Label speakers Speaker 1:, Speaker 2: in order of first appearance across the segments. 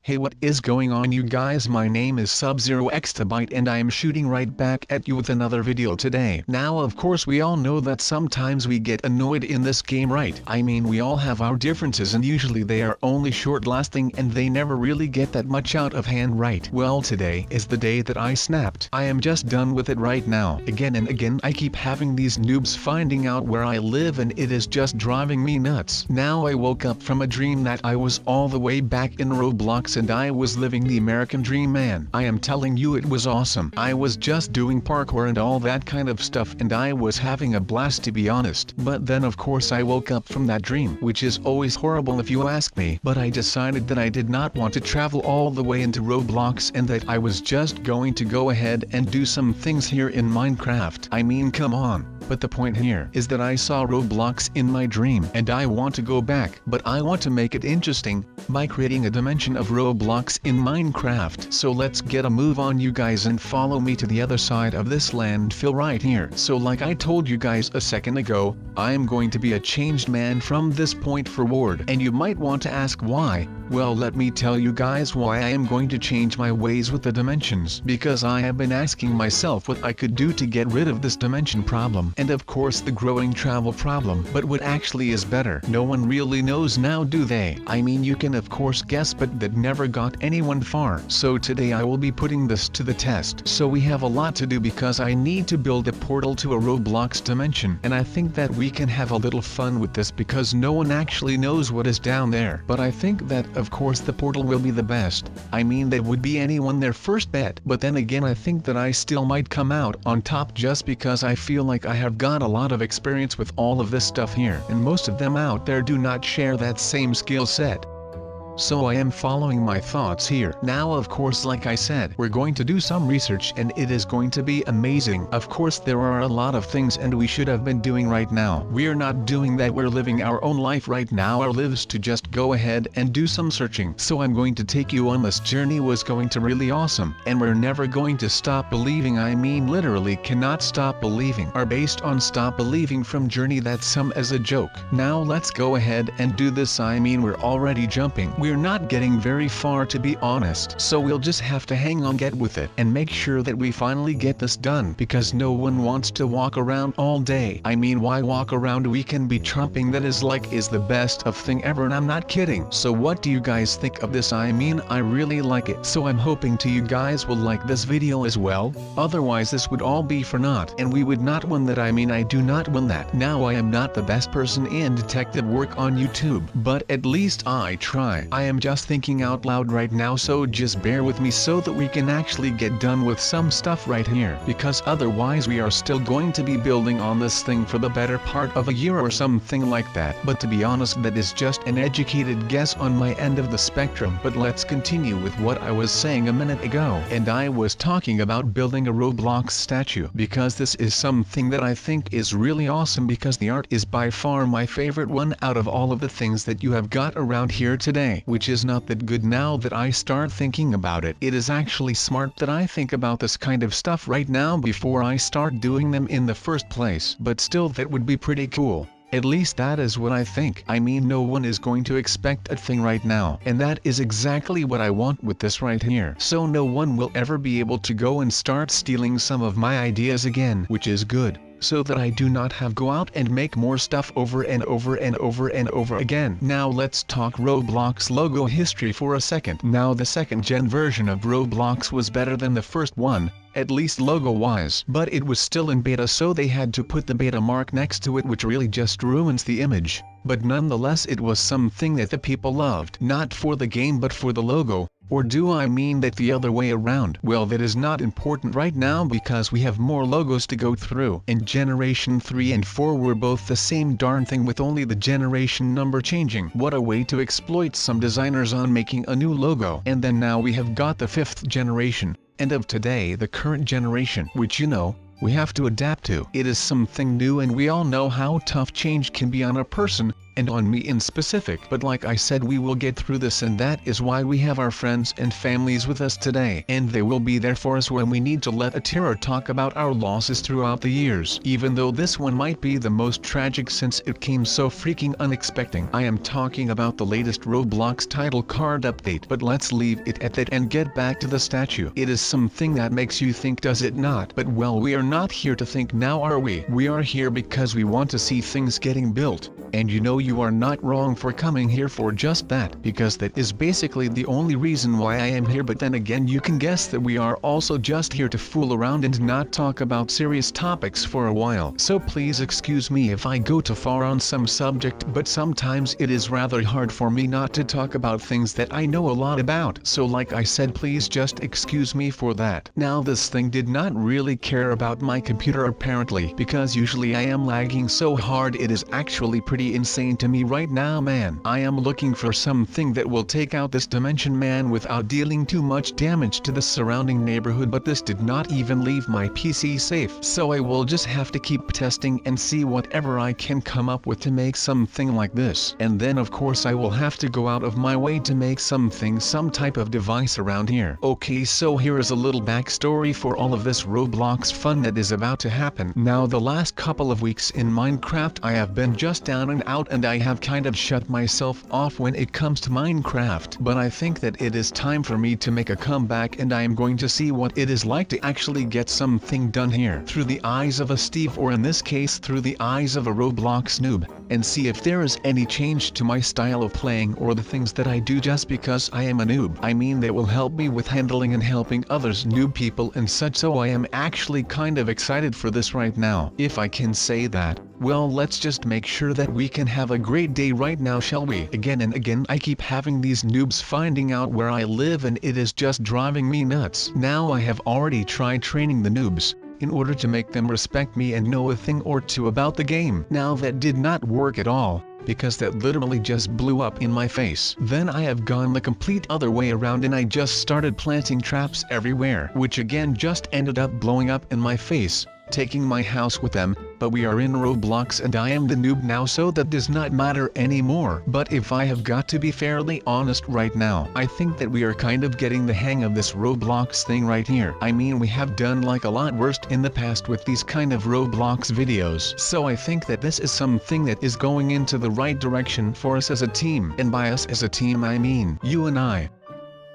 Speaker 1: Hey, what is going on, you guys? My name is Sub-Zero-Exabyte and I am shooting right back at you with another video today. Now of course we all know that sometimes we get annoyed in this game, right? I mean, we all have our differences and usually they are only short lasting and they never really get that much out of hand, right? Well, today is the day that I snapped. I am just done with it right now. Again and again I keep having these noobs finding out where I live and it is just driving me nuts. Now I woke up from a dream that I was all the way back in Roblox and I was living the American dream, man. I am telling you, it was awesome. I was just doing parkour and all that kind of stuff and I was having a blast, to be honest. But then of course I woke up from that dream, which is always horrible if you ask me. But I decided that I did not want to travel all the way into Roblox and that I was just going to go ahead and do some things here in Minecraft. I mean, come on. But the point here is that I saw Roblox in my dream and I want to go back, but I want to make it interesting by creating a dimension of Roblox in Minecraft. So let's get a move on, you guys, and follow me to the other side of this landfill right here. So like I told you guys a second ago, I am going to be a changed man from this point forward. And you might want to ask why. Well, let me tell you guys why I am going to change my ways with the dimensions. Because I have been asking myself what I could do to get rid of this dimension problem. And of course the growing travel problem. But what actually is better? No one really knows now, do they? I mean, you can of course guess, but that never got anyone far. So today I will be putting this to the test. So we have a lot to do because I need to build a portal to a Roblox dimension. And I think that we can have a little fun with this because no one actually knows what is down there. But I think that of course the portal will be the best. I mean, that would be anyone their first bet. But then again, I think that I still might come out on top just because I feel like I have got a lot of experience with all of this stuff here. And most of them out there do not share that same skill set. So I am following my thoughts here. Now of course, like I said, we're going to do some research and it is going to be amazing. Of course there are a lot of things and we should have been doing right now. We're not doing that, we're living our own life right now. Our lives to just go ahead and do some searching. So I'm going to take you on this journey. Was going to really awesome. And we're never going to stop believing. I mean, literally cannot stop believing. Are based on stop believing from journey. That's some as a joke. Now let's go ahead and do this. I mean, we're already jumping. We're not getting very far, to be honest, so we'll just have to hang on, get with it, and make sure that we finally get this done, because no one wants to walk around all day. I mean, why walk around? We can be trumping. That is the best of thing ever, and I'm not kidding. So what do you guys think of this? I mean, I really like it, so I'm hoping you guys will like this video as well. Otherwise this would all be for naught, and we would not win that. I mean, I do not win that. Now I am not the best person in detective work on YouTube, but at least I try. I am just thinking out loud right now, so just bear with me so that we can actually get done with some stuff right here, because otherwise we are still going to be building on this thing for the better part of a year or something like that. But to be honest, that is just an educated guess on my end of the spectrum. But let's continue with what I was saying a minute ago, and I was talking about building a Roblox statue, because this is something that I think is really awesome, because the art is by far my favorite one out of all of the things that you have got around here today, which is not that good. Now that I start thinking about it, it is actually smart that I think about this kind of stuff right now before I start doing them in the first place. But still, that would be pretty cool. At least that is what I think. I mean, no one is going to expect a thing right now, and that is exactly what I want with this right here. So no one will ever be able to go and start stealing some of my ideas again, which is good, so that I do not have go out and make more stuff over and over and over and over again. Now let's talk Roblox logo history for a second. Now the second gen version of Roblox was better than the first one, at least logo wise, but it was still in beta, so they had to put the beta mark next to it, which really just ruins the image. But nonetheless, it was something that the people loved, not for the game but for the logo. Or do I mean that the other way around? Well, that is not important right now because we have more logos to go through. And generation 3 and 4 were both the same darn thing, with only the generation number changing. What a way to exploit some designers on making a new logo. And then now we have got the 5th generation, and of today the current generation, which we have to adapt to. It is something new, and we all know how tough change can be on a person, and on me in specific. But like I said, we will get through this, and that is why we have our friends and families with us today, and they will be there for us when we need to let a tear or talk about our losses throughout the years. Even though this one might be the most tragic since it came so freaking unexpected. I am talking about the latest Roblox title card update. But let's leave it at that and get back to the statue. It is something that makes you think, does it not? But well, we are not here to think now, are we? We are here because we want to see things getting built. And you know, you are not wrong for coming here for just that, because that is basically the only reason why I am here. But then again, you can guess that we are also just here to fool around and not talk about serious topics for a while. So please excuse me if I go too far on some subject, but sometimes it is rather hard for me not to talk about things that I know a lot about. So like I said, please just excuse me for that. Now this thing did not really care about my computer apparently, because usually I am lagging so hard it is actually pretty insane to me right now, man. I am looking for something that will take out this dimension man without dealing too much damage to the surrounding neighborhood, but this did not even leave my PC safe. So I will just have to keep testing and see whatever I can come up with to make something like this. And then of course I will have to go out of my way to make some type of device around here. Okay, so here is a little backstory for all of this Roblox fun that is about to happen. Now the last couple of weeks in Minecraft I have been just down and out, and I have kind of shut myself off when it comes to Minecraft. But I think that it is time for me to make a comeback, and I am going to see what it is like to actually get something done here through the eyes of a Steve, or in this case through the eyes of a Roblox noob, and see if there is any change to my style of playing or the things that I do just because I am a noob. I mean, that will help me with handling and helping others, noob people and such. So I am actually kind of excited for this right now, if I can say that. Well, let's just make sure that we can have a great day right now, shall we? Again and again I keep having these noobs finding out where I live, and it is just driving me nuts. Now I have already tried training the noobs in order to make them respect me and know a thing or two about the game. Now that did not work at all, because that literally just blew up in my face. Then I have gone the complete other way around, and I just started planting traps everywhere, which again just ended up blowing up in my face, taking my house with them. But we are in Roblox and I am the noob now, so that does not matter anymore. But if I have got to be fairly honest right now, I think that we are kind of getting the hang of this Roblox thing right here. I mean, we have done like a lot worse in the past with these kind of Roblox videos. So I think that this is something that is going into the right direction for us as a team. And by us as a team I mean you and I.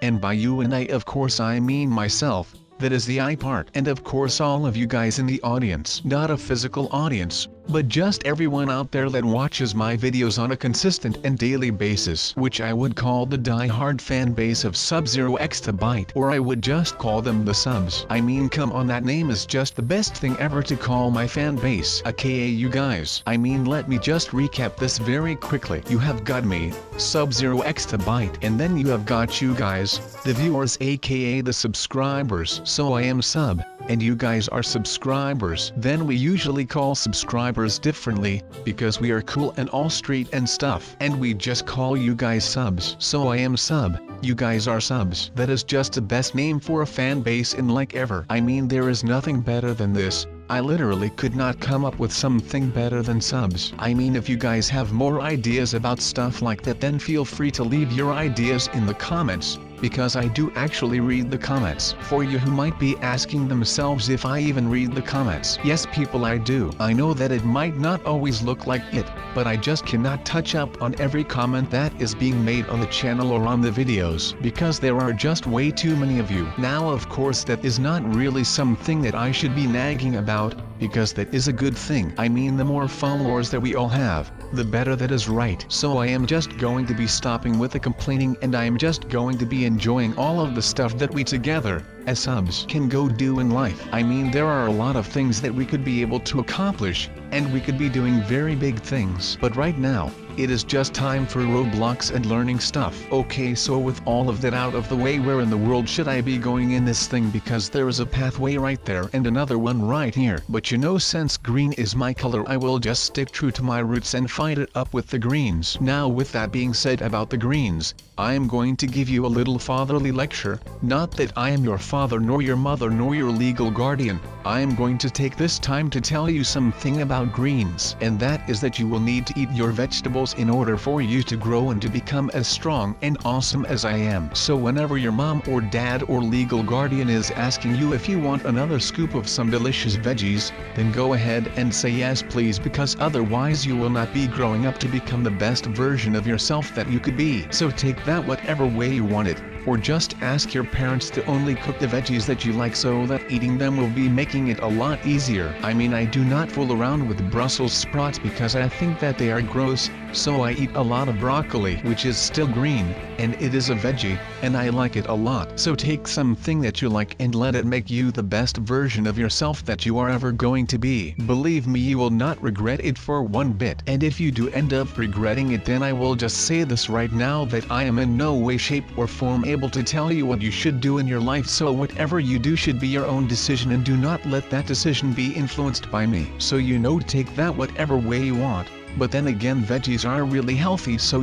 Speaker 1: And by you and I of course I mean myself. That is the I part, and of course all of you guys in the audience. Not a physical audience, but just everyone out there that watches my videos on a consistent and daily basis, which I would call the die-hard fan base of Sub-Zero Exabyte, or I would just call them the subs. I mean, come on, that name is just the best thing ever to call my fan base, aka you guys. I mean, let me just recap this very quickly. You have got me, Sub-Zero Exabyte, and then you have got you guys, the viewers aka the subscribers. So I am sub, and you guys are subscribers. Then we usually call subscribers differently, because we are cool and all street and stuff, and we just call you guys subs. So I am sub, you guys are subs. That is just the best name for a fan base in like ever. I mean, there is nothing better than this. I literally could not come up with something better than subs. I mean, if you guys have more ideas about stuff like that, then feel free to leave your ideas in the comments, because I do actually read the comments. For you who might be asking themselves if I even read the comments, yes people, I do. I know that it might not always look like it, but I just cannot touch up on every comment that is being made on the channel or on the videos, because there are just way too many of you. Now of course that is not really something that I should be nagging about, because that is a good thing. I mean, the more followers that we all have, the better. That is right. So I am just going to be stopping with the complaining, and I am just going to be enjoying all of the stuff that we together, as subs, can go do in life. I mean, there are a lot of things that we could be able to accomplish, and we could be doing very big things. But right now, it is just time for Roblox and learning stuff. Okay, so with all of that out of the way, where in the world should I be going in this thing? Because there is a pathway right there and another one right here. But you know, since green is my color, I will just stick true to my roots and fight it up with the greens. Now with that being said about the greens, I am going to give you a little fatherly lecture. Not that I am your father nor your mother nor your legal guardian. I am going to take this time to tell you something about greens, and that is that you will need to eat your vegetables vegetables in order for you to grow and to become as strong and awesome as I am. So whenever your mom or dad or legal guardian is asking you if you want another scoop of some delicious veggies, then go ahead and say yes please, because otherwise you will not be growing up to become the best version of yourself that you could be. So take that whatever way you want it, or just ask your parents to only cook the veggies that you like so that eating them will be making it a lot easier. I mean, I do not fool around with Brussels sprouts because I think that they are gross, so I eat a lot of broccoli, which is still green, and it is a veggie, and I like it a lot. So take something that you like and let it make you the best version of yourself that you are ever going to be. Believe me, you will not regret it for one bit. And if you do end up regretting it, then I will just say this right now, that I am in no way, shape or form able to tell you what you should do in your life. So whatever you do should be your own decision, and do not let that decision be influenced by me. So take that whatever way you want. But then again, veggies are really healthy, so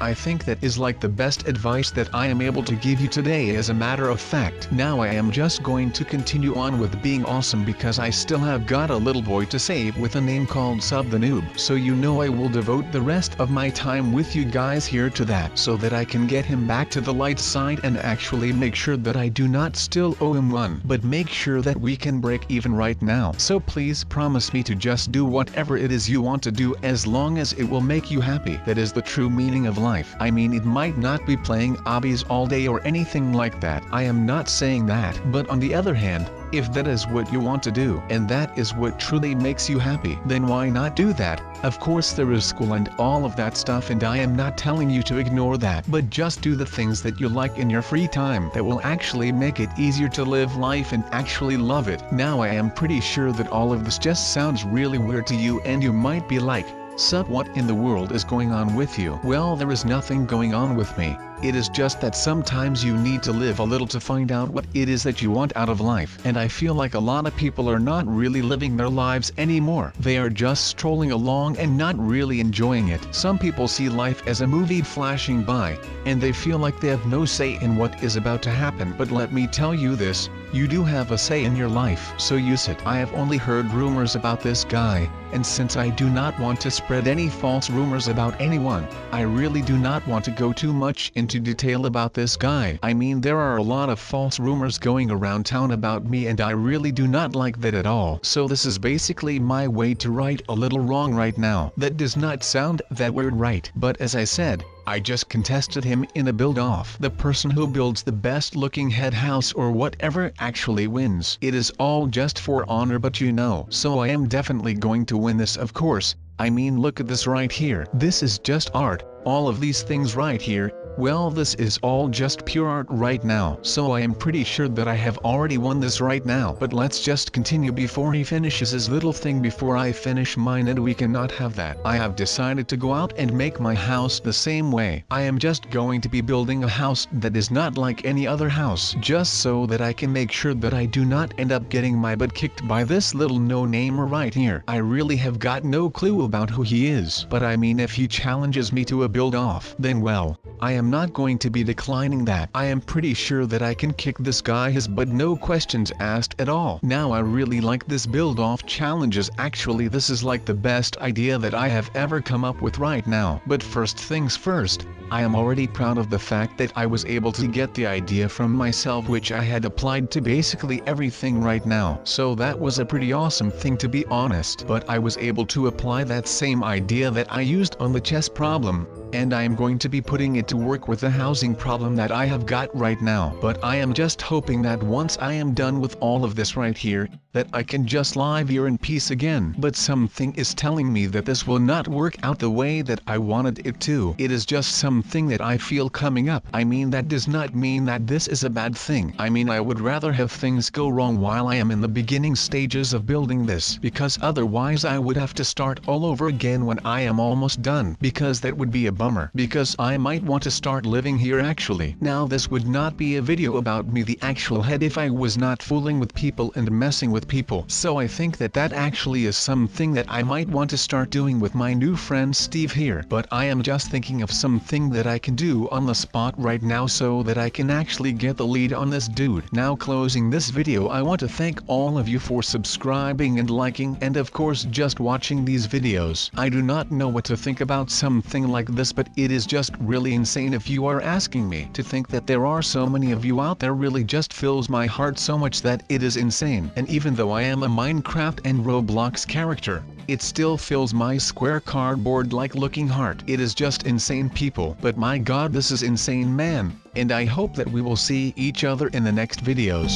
Speaker 1: I think that is like the best advice that I am able to give you today. As a matter of fact, now I am just going to continue on with being awesome because I still have got a little boy to save with a name called Sub the Noob. So I will devote the rest of my time with you guys here to that, so that I can get him back to the light side and actually make sure that I do not still owe him one, but make sure that we can break even right now. So please promise me to just do whatever it is you want to do, as long as it will make you happy. That is the true meaning of life. I mean, it might not be playing obbies all day or anything like that. I am not saying that. But on the other hand, if that is what you want to do, and that is what truly makes you happy, then why not do that? Of course there is school and all of that stuff, and I am not telling you to ignore that, but just do the things that you like in your free time that will actually make it easier to live life and actually love it. Now I am pretty sure that all of this just sounds really weird to you, and you might be like, Sub, what in the world is going on with you? Well, there is nothing going on with me. It is just that sometimes you need to live a little to find out what it is that you want out of life. And I feel like a lot of people are not really living their lives anymore. They are just strolling along and not really enjoying it. Some people see life as a movie flashing by, and they feel like they have no say in what is about to happen. But let me tell you this, you do have a say in your life, so use it. I have only heard rumors about this guy, and since I do not want to spread any false rumors about anyone, I really do not want to go too much into detail about this guy. I mean, there are a lot of false rumors going around town about me, and I really do not like that at all. So this is basically my way to right a little wrong right now. That does not sound that weird, right? But as I said, I just contested him in a build-off. The person who builds the best looking head house or whatever actually wins. It is all just for honor, but so I am definitely going to win this, of course. I mean, look at this right here. This is just art. All of these things right here, well, this is all just pure art right now. So I am pretty sure that I have already won this right now. But let's just continue before he finishes his little thing before I finish mine, and we cannot have that. I have decided to go out and make my house the same way. I am just going to be building a house that is not like any other house, just so that I can make sure that I do not end up getting my butt kicked by this little no-namer right here. I really have got no clue about who he is, but I mean, if he challenges me to a build-off, then well, I am not going to be declining that. I am pretty sure that I can kick this guy his butt, no questions asked at all. Now I really like this build-off challenges. Actually, this is like the best idea that I have ever come up with right now. But first things first, I am already proud of the fact that I was able to get the idea from myself, which I had applied to basically everything right now. So that was a pretty awesome thing, to be honest. But I was able to apply that same idea that I used on the chess problem, and I am going to be putting it to work with the housing problem that I have got right now. But I am just hoping that once I am done with all of this right here, that I can just live here in peace again. But something is telling me that this will not work out the way that I wanted it to. It is just something that I feel coming up. I mean, that does not mean that this is a bad thing. I mean, I would rather have things go wrong while I am in the beginning stages of building this, because otherwise I would have to start all over again when I am almost done, because that would be a bummer, because I might want to start living here actually. Now this would not be a video about me, the actual head, if I was not fooling with people and messing with people. So I think that that actually is something that I might want to start doing with my new friend Steve here. But I am just thinking of something thing that I can do on the spot right now so that I can actually get the lead on this dude. Now closing this video, I want to thank all of you for subscribing and liking and of course just watching these videos. I do not know what to think about something like this, but it is just really insane if you are asking me. To think that there are so many of you out there really just fills my heart so much that it is insane. And even though I am a Minecraft and Roblox character, it still fills my square cardboard like looking heart. It is just insane, people. But my god, this is insane, man. And I hope that we will see each other in the next videos.